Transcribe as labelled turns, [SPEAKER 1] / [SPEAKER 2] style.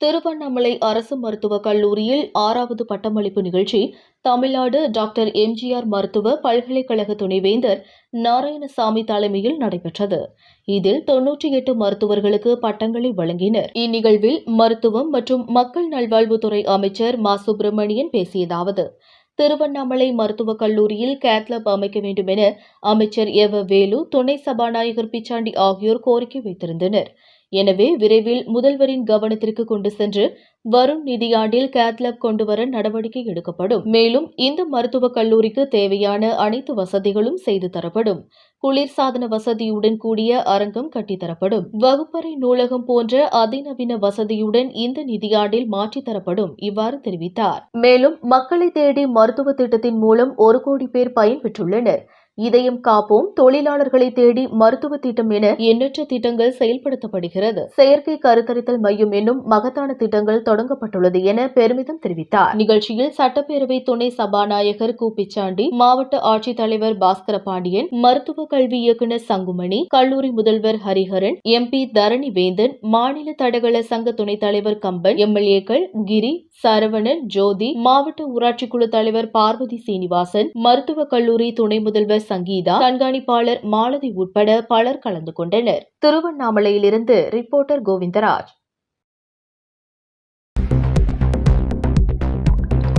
[SPEAKER 1] திருவண்ணாமலை அரசு மருத்துவக் கல்லூரியில் 6வது பட்டமளிப்பு நிகழ்ச்சி தமிழ்நாடு டாக்டர் எம்ஜிஆர் மருத்துவ பல்கலைக்கழக துணைவேந்தர் நாராயணசாமி தலைமையில் நடைபெற்றது. இதில் 98 மருத்துவர்களுக்கு பட்டங்களை வழங்கினர். இந்நிகழ்வில் மருத்துவம் மற்றும் மக்கள் நல்வாழ்வுத்துறை அமைச்சர் மா. சுப்பிரமணியன் பேசியதாவது: திருவண்ணாமலை மருத்துவக் கல்லூரியில் கேத்லாப் அமைக்க வேண்டும் என அமைச்சர் வேலு, துணை சபாநாயகர் பிச்சாண்டி ஆகியோர் கோரிக்கை வைத்திருந்தனர். எனவே விரைவில் முதல்வரின் கவனத்திற்கு கொண்டு சென்று வரும் நிதியாண்டில் கேத்லாப் கொண்டுவர நடவடிக்கை எடுக்கப்படும். மேலும் இந்த மருத்துவக் கல்லூரிக்கு தேவையான அனைத்து வசதிகளும் செய்து தரப்படும். குளிர்சாதன வசதியுடன் கூடிய அரங்கம் கட்டித்தரப்படும். வகுப்பறை, நூலகம் போன்ற அதிநவீன வசதியுடன் இந்த நிதியாண்டில் மாற்றித்தரப்படும். இவ்வாறு தெரிவித்தார். மேலும் மக்களை தேடி மருத்துவ திட்டத்தின் மூலம் 1 கோடி பேர் பயன்பெற்றுள்ளனர். இதயம் காப்போம், தொழிலாளர்களை தேடி மருத்துவ திட்டம் என எண்ணற்ற திட்டங்கள் செயல்படுத்தப்படுகிறது. செயற்கை கருத்தரித்தல் மையம் என்னும் மகத்தான திட்டங்கள் தொடங்கப்பட்டுள்ளது என பெருமிதம் தெரிவித்தார். நிகழ்ச்சியில் சட்டப்பேரவை துணை சபாநாயகர் கு. பிச்சாண்டி, மாவட்ட ஆட்சித்தலைவர் பாஸ்கர பாண்டியன், மருத்துவ கல்வி இயக்குநர் சங்குமணி, கல்லூரி முதல்வர் ஹரிஹரன், MP தரணி வேந்தன், மாநில தடகள சங்க துணைத் தலைவர் கம்பன், MLA-க்கள் கிரி, சரவணன், ஜோதி, மாவட்ட ஊராட்சிக்குழு தலைவர் பார்வதி சீனிவாசன், மருத்துவக் கல்லூரி துணை முதல்வர் சங்கீதா, கண்காணிப்பாளர் மாலதி உட்பட பலர் கலந்து கொண்டனர். திருவண்ணாமலையிலிருந்து ரிப்போர்ட்டர் கோவிந்தராஜ்.